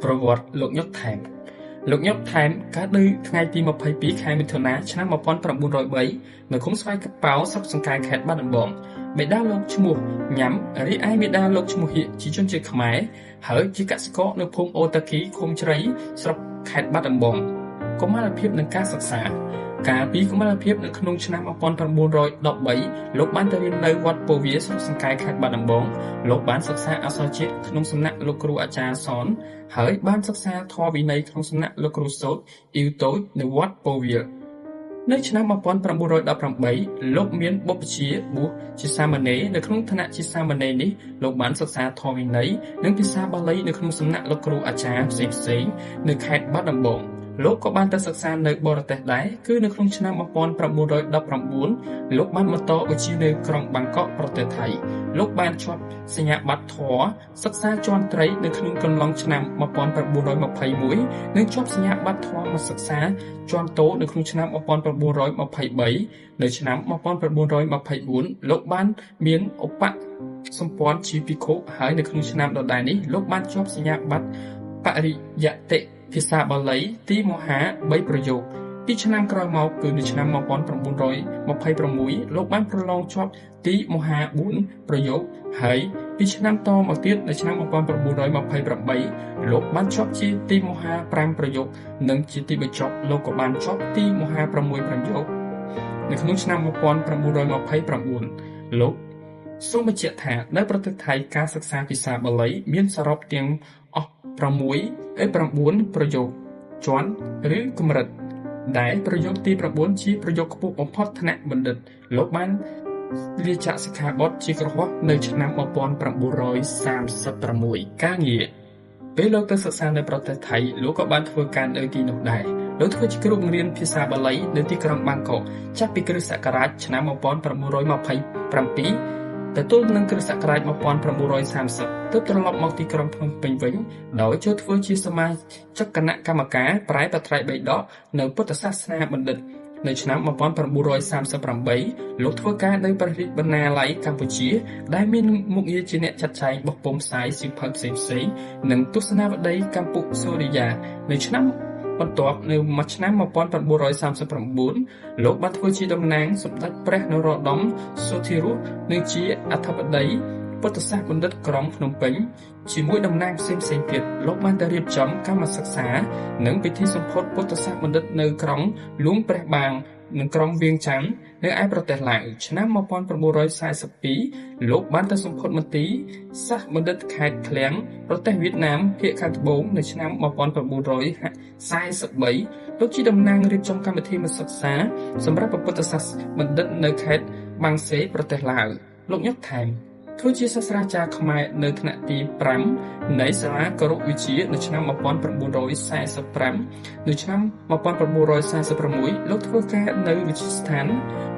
ប្រវត្តិលោកញុកថែមលោកញុកថែមកើតនៅថ្ងៃទី22ខែមិថុនាឆ្នាំ1903នៅឃុំស្វាយកប៉ោស្រុកសង្កែខេត្តបាត់ដំបងបេដាលោកឈ្មោះញ៉ាំរីឯមាតាលោកឈ្មោះហៀកជាជនជាតិខ្មែរហើយជាកសិករនៅភូមិអូតាគីឃុំជ្រៃស្រុកខេត្តបាត់ដំបងកុមារភាពនិងការសិក្សាកាលពីកុមារភាពនៅក្នុងឆ្នាំ1913លោកបានទៅរៀននៅវត្តពោវាស្រុកសង្កែខេត្តបាត់ដំបងលោកបានសិក្សាអក្សរជាតិក្នុងសំណាក់លោកគ្រូអាចារ្យសនហើយបានសិក្សាធម៌វិន័យក្នុងសំណាក់លោកគ្រូសូត្រអ៊ីវតូចនៅវត្តពោវានៅឆ្នាំ1918លោកមានបុព្វជិបួសជាសាមណេរនៅក្នុងឋានៈជាសាមណេរនេះលោកបានសិក្សាធម៌វិន័យនិងភាសាបាលីនៅក្នុងសំណាក់លោកគ្រូអាចារ្យផ្សេងៗនៅខេត្តបាត់ដំបងលោកក៏បានទៅសិក្សានៅបរទេសដែរគឺនៅក្នុងឆ្នាំ1919លោកបានបន្តវិជ្ជានៅក្រុងបាងកកប្រទេសថៃលោកបានជាប់សញ្ញាបត្រធម៌សិក្សាជាន់ត្រីនៅក្នុងកំឡុងឆ្នាំ1921និងជាប់សញ្ញាបត្រធម៌មកសិក្សាជាន់តូនៅក្នុងឆ្នាំ1923នៅឆ្នាំ1924លោកបានមានឧបសម្ព័ន្ធជាភិក្ខុហើយនៅក្នុងឆ្នាំដដែលនេះលោកបានជាប់សញ្ញាបត្របរិយតិភាសាបាលីទីមហា3ប្រយោគពីឆ្នាំក្រោយមកគឺនៅឆ្នាំ1926លោកបានប្រឡងជាប់ទីមហា4ប្រយោគហើយពីឆ្នាំតមកទៀតនៅឆ្នាំ1928លោកបានជាប់ជាទីមហា5ប្រយោគនិងជាទីបញ្ចប់លោកក៏បានជាប់ទីមហា6ប្រយោគនៅក្នុងឆ្នាំ1929លោកសូមបញ្ជាក់ថានៅប្រទេសថៃការសិក្សាភាសាបាលីមានសរុបទាំងអស់9ប្រយោគជាន់ឬកម្រិតដែលប្រយោគទី9ជាប្រយោគខ្ពស់បំផុតថ្នាក់បណ្ឌិតលោកបានលាចាកសិក្ខាបទជាគ្រហស្ថនៅឆ្នាំ1936ការងារពេលលោកទៅសិក្សានៅប្រទេសថៃលោកក៏បានធ្វើការនៅទីនោះដែរលោកធ្វើជាគ្រូបង្រៀនភាសាបាលីនៅទីក្រុងបាងកកចាប់ពីគ្រិស្តសករាជឆ្នាំ1927ទទួលនឹងគ្រិស្តសករាជ1930ទើបត្រឡប់មកទីក្រុងភ្នំពេញវិញដោយចូលធ្វើជាសមាជិកគណៈកម្មការប្រែបត្រៃបិដកនៅពុទ្ធសាសនាបណ្ឌិតនៅឆ្នាំ1938លោកធ្វើការនៅព្រះរាជបណ្ណាល័យកម្ពុជាដែលមានមុខងារជាអ្នកចាត់ចែងបោះពុម្ពផ្សាយសៀវភៅផ្សេងៗនិងទស្សនាវដ្តីកម្ពុជាសូរិយានៅឆ្នាំបន្ទាប់នៅឆ្នាំ1939លោកបានធ្វើជាតំណាងសម្ដេចព្រះនរោត្តមសុធិរាជនិងជាអធិបតីពុទ្ធសាសនបណ្ឌិតក្រុងភ្នំពេញជាមួយតំណាងផ្សេងៗទៀតលោកបានទៅរៀបចំកម្មសិក្សានិងពិធីសម្ពោធពុទ្ធសាសនបណ្ឌិតនៅក្រុងលួងព្រះបាងនិងក្រុងវៀងចាន់នៅឯប្រទេសឡាវឆ្នាំ1942លោកបានទៅសម្ពោធមន្ទីរសាសបណ្ឌិតខេត្តឃ្លាំងប្រទេសវៀតណាមភាគខាងត្បូងនៅឆ្នាំ1943លោកជាតំណាងរៀបចំកម្មវិធីសិក្សាសម្រាប់ពុទ្ធសាសនបណ្ឌិតនៅខេត្តបាងសេប្រទេសឡាវលោកញុកថែមធ្វើជាសាស្ត្រាចារ្យខ្មែរនៅថ្នាក់ទី5នៃសាលាគរុវិទ្យានៅឆ្នាំ1945នៅឆ្នាំ1946លោកធ្វើការនៅវិទ្យាស្ថាន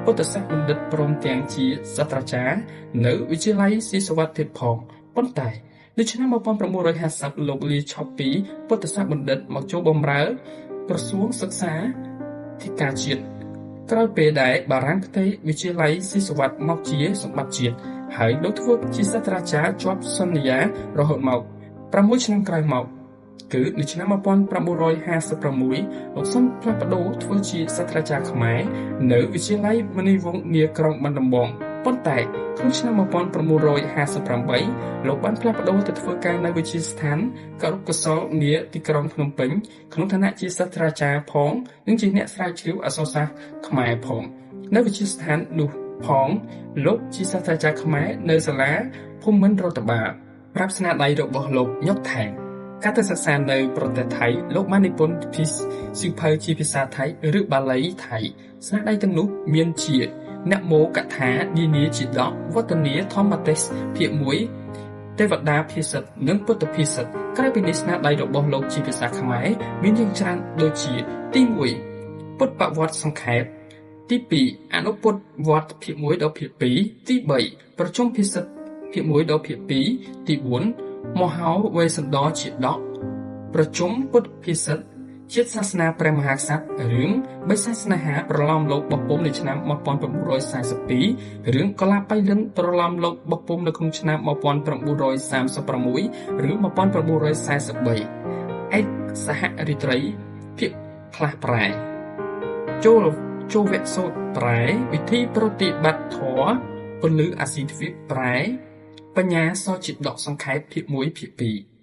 ពុទ្ធសាសនបណ្ឌិតព្រមទាំងជាសាស្ត្រាចារ្យនៅវិទ្យាល័យស៊ីសវត្ថទៀតផងប៉ុន្តែនៅឆ្នាំ1950លោកលាឈប់ពីពុទ្ធសាសនបណ្ឌិតមកចូលបម្រើក្រសួងសិក្សាធិការជាតិក្រោយពេលដែលបារាំងផ្ទេរវិទ្យាល័យស៊ីសវត្ថមកជាសម្បត្តិជាតិហើយលោកធ្វើជាសាស្ត្រាចារ្យជាប់សន្យារហូតមក6ឆ្នាំក្រោយមកគឺនៅឆ្នាំ1956លោកសូមផ្លាស់ប្ដូរធ្វើជាសាស្ត្រាចារ្យខ្មែរនៅវិទ្យាល័យមនីវង្សនាក្រុងបាត់ដំបងប៉ុន្តែក្នុងឆ្នាំ1958លោកបានផ្លាស់ប្ដូរទៅធ្វើការនៅវិទ្យាស្ថានគរុកោសលនាទីក្រុងភ្នំពេញក្នុងឋានៈជាសាស្ត្រាចារ្យផងនិងជាអ្នកស្រាវជ្រាវអក្សរសាស្ត្រខ្មែរផងនៅវិទ្យាស្ថាននោះផងលោកជាសាស្ត្រាចារ្យខ្មែរនៅសាលាភូមិន្ទរដ្ឋបាលប្រាប់ស្នាដៃរបស់លោកញុកថែមការទៅសិក្សានៅប្រទេសថៃលោកបាននិពន្ធសៀវភៅជាភាសាថៃឬបាលីថៃស្នាដៃទាំងនោះមានជាអ្នកមោកថានានាជាដកវត្តនាធម្មទេសភាគ1ទេវតាភាសិទ្ធនិងពុទ្ធភាសិទ្ធក្រៅពីនេះស្នាដៃរបស់លោកជាភាសាខ្មែរមានយ៉ាងច្រើនដូចជាទី1ពុទ្ធបវត្តិសង្ខេបទី2អនុពុទ្ធវត្តភាគ1ដល់ភាគ2ទី3ប្រជុំភាសិទ្ធភាគ1ដល់ភាគ2ទី4មហោវេស្សន្តរជាដកប្រជុំពុទ្ធភាសិទ្ធជាតិសាសនាព្រះមហាក្សត្ររឿងបិសាស្នេហាប្រឡំលោកបោះពុម្ពនៅឆ្នាំ1942រឿងកលាបៃលិនប្រឡំលោកបោះពុម្ពនៅក្នុងឆ្នាំ1936ឬ1943 ឯកសហរាត្រីភាគខ្លះប្រែចូលវគ្គសូត្រប្រែវិធីប្រតិបត្តិធម៌ពន្លឺអាស៊ីទ្វីបប្រែបញ្ញាសជាដកសង្ខេបភាគ1ភាគ2